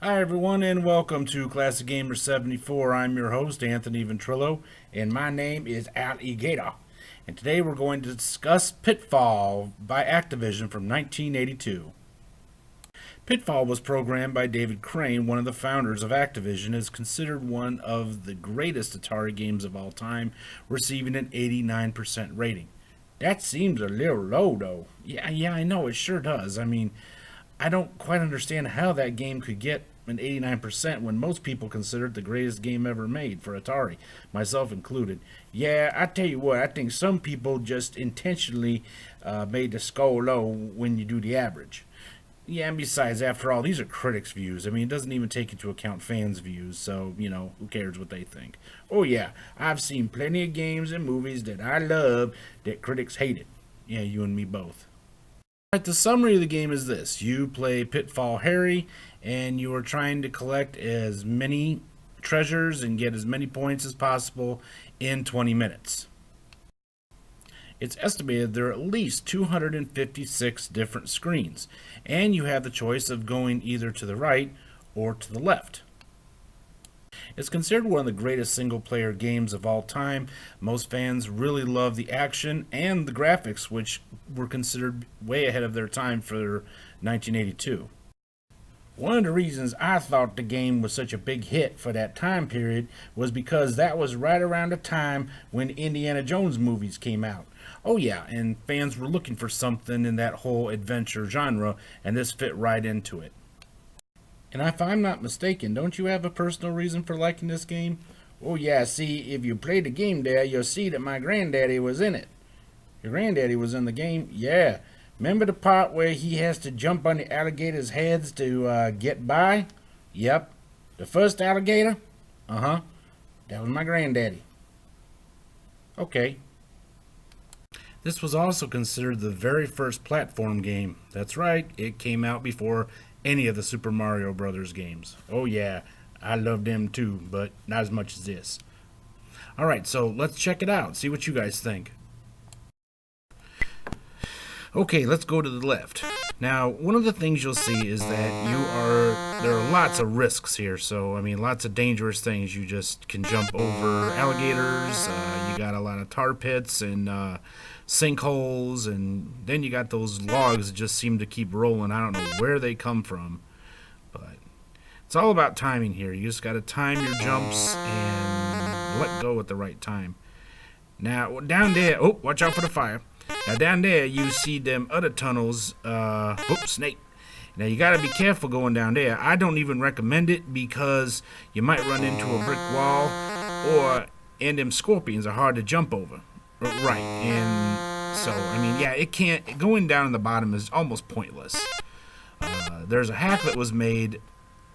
Hi everyone and welcome to Classic Gamer 74. I'm your host Anthony Ventrilo and my name is Alligator. And today we're going to discuss Pitfall by Activision from 1982. Pitfall was programmed by David Crane, one of the founders of Activision, is considered one of the greatest Atari games of all time, receiving an 89% rating. That seems a little low though. Yeah, I know, it sure does. I don't quite understand how that game could get an 89% when most people consider it the greatest game ever made for Atari, myself included. Yeah, I tell you what, I think some people just intentionally made the score low when you do the average. Yeah, and besides, after all, these are critics' views. It doesn't even take into account fans' views, so, who cares what they think. Oh, yeah, I've seen plenty of games and movies that I love that critics hated. Yeah, you and me both. Alright, the summary of the game is this. You play Pitfall Harry, and you are trying to collect as many treasures and get as many points as possible in 20 minutes. It's estimated there are at least 256 different screens, and you have the choice of going either to the right or to the left. It's considered one of the greatest single-player games of all time. Most fans really love the action and the graphics, which were considered way ahead of their time for 1982. One of the reasons I thought the game was such a big hit for that time period was because that was right around the time when Indiana Jones movies came out. Oh yeah, and fans were looking for something in that whole adventure genre, and this fit right into it. And if I'm not mistaken, don't you have a personal reason for liking this game? Oh yeah, see, if you play the game there, you'll see that my granddaddy was in it. Your granddaddy was in the game? Yeah. Remember the part where he has to jump on the alligators' heads to get by? Yep. The first alligator? Uh-huh. That was my granddaddy. Okay. This was also considered the very first platform game. That's right, it came out before any of the Super Mario Brothers games. Oh yeah, I love them too, but not as much as this. Alright, so let's check it out, see what you guys think. Okay, let's go to the left. Now, one of the things you'll see is that there are lots of risks here. So, lots of dangerous things. You just can jump over alligators. You got a lot of tar pits and sinkholes. And then you got those logs that just seem to keep rolling. I don't know where they come from. But it's all about timing here. You just got to time your jumps and let go at the right time. Now, down there, oh, watch out for the fire. Now down there you see them other tunnels, oops, snake. Now you gotta be careful going down there. I don't even recommend it because you might run into a brick wall and them scorpions are hard to jump over. Right, and so, going down in the bottom is almost pointless. There's a hack that was made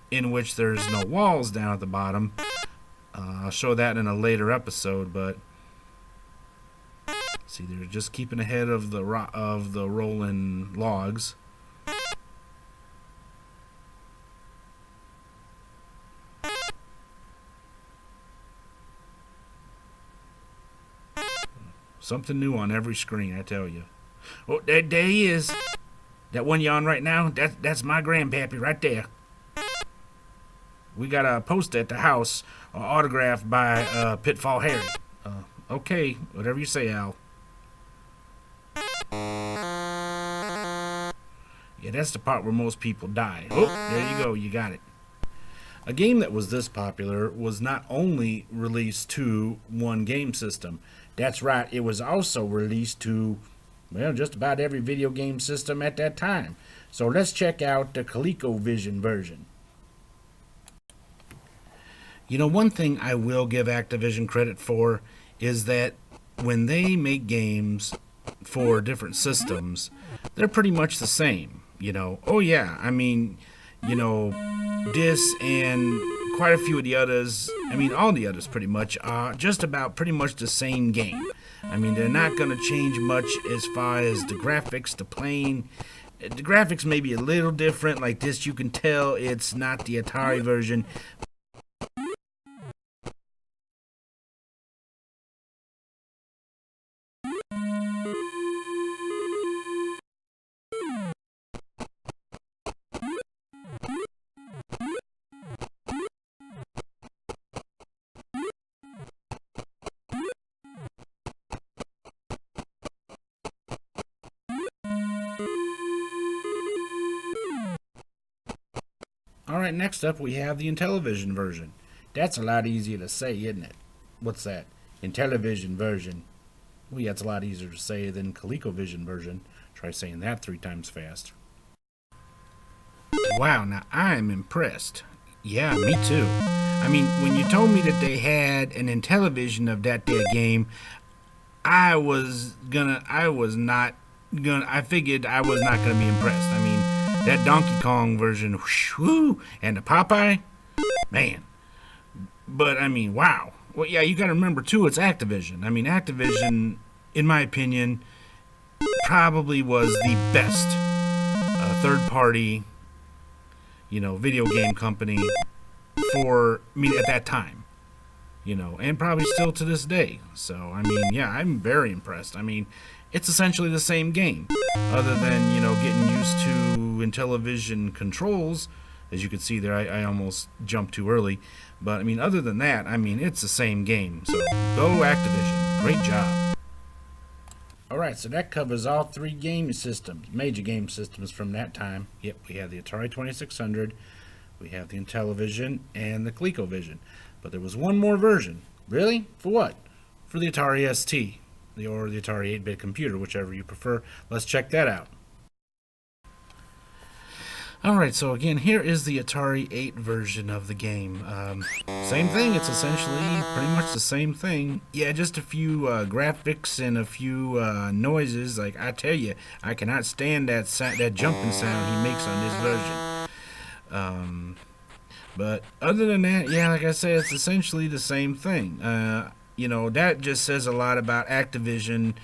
in which there's no walls down at the bottom. I'll show that in a later episode, but see, they're just keeping ahead of the rolling logs. Something new on every screen, I tell you. Oh, there he is. That one you on right now, that's my grandpappy right there. We got a poster at the house, autographed by Pitfall Harry. Okay, whatever you say, Al. Yeah, that's the part where most people die. Oh, there you go, you got it. A game that was this popular was not only released to one game system. That's right, it was also released to, well, just about every video game system at that time. So let's check out the ColecoVision version. One thing I will give Activision credit for is that when they make games for different systems, they're pretty much the same. Oh yeah, this and quite a few of the others, all the others pretty much are just about pretty much the same game. They're not going to change much as far as the graphics, the playing. The graphics may be a little different, like this you can tell it's not the Atari version. Alright, next up we have the Intellivision version. That's a lot easier to say, isn't it? What's that? Intellivision version. Well, yeah, it's a lot easier to say than ColecoVision version. Try saying that 3 times fast. Wow, now I am impressed. Yeah, me too. I mean, when you told me that they had an Intellivision of that there game, I figured I was not gonna be impressed. I mean, that Donkey Kong version, whoo, and the Popeye, man. But I mean, wow. Well, yeah, you gotta remember too, it's Activision. I mean, Activision, in my opinion, probably was the best third-party, video game company for me at that time. And probably still to this day. So, I mean, yeah, I'm very impressed. I mean, it's essentially the same game, other than, getting used to Intellivision controls. As you can see there, I almost jumped too early. But, I mean, other than that, I mean, it's the same game. So, go Activision. Great job. Alright, so that covers all 3 game systems, major game systems from that time. Yep, we have the Atari 2600, we have the Intellivision, and the ColecoVision. But there was one more version. Really? For what? For the Atari ST, or the Atari 8-bit computer, whichever you prefer. Let's check that out. Alright, so again, here is the Atari 8 version of the game. Same thing, it's essentially pretty much the same thing. Yeah, just a few graphics and a few noises. Like, I tell you, I cannot stand that jumping sound he makes on this version. But other than that, yeah, like I said, it's essentially the same thing. That just says a lot about Activision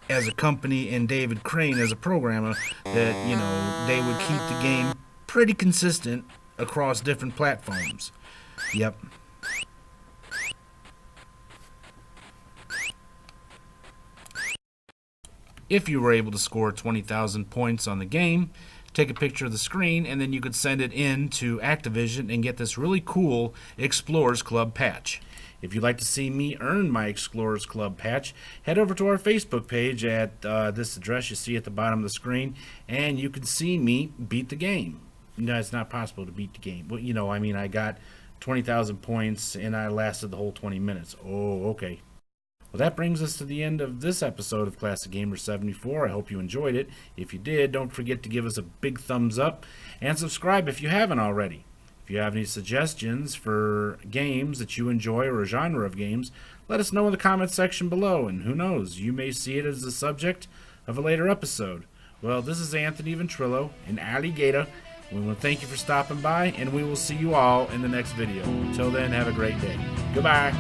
as a company and David Crane as a programmer, that, they would keep the game pretty consistent across different platforms. Yep. If you were able to score 20,000 points on the game, take a picture of the screen, and then you could send it in to Activision and get this really cool Explorers Club patch. If you'd like to see me earn my Explorers Club patch, head over to our Facebook page at this address you see at the bottom of the screen, and you can see me beat the game. No, it's not possible to beat the game. Well, I got 20,000 points, and I lasted the whole 20 minutes. Oh, okay. Well, that brings us to the end of this episode of Classic Gamer 74. I hope you enjoyed it. If you did, don't forget to give us a big thumbs up, and subscribe if you haven't already. If you have any suggestions for games that you enjoy or a genre of games, let us know in the comments section below, and who knows, you may see it as the subject of a later episode. Well, this is Anthony Ventrilo and Alligator. We want to thank you for stopping by, and we will see you all in the next video. Until then, have a great day. Goodbye.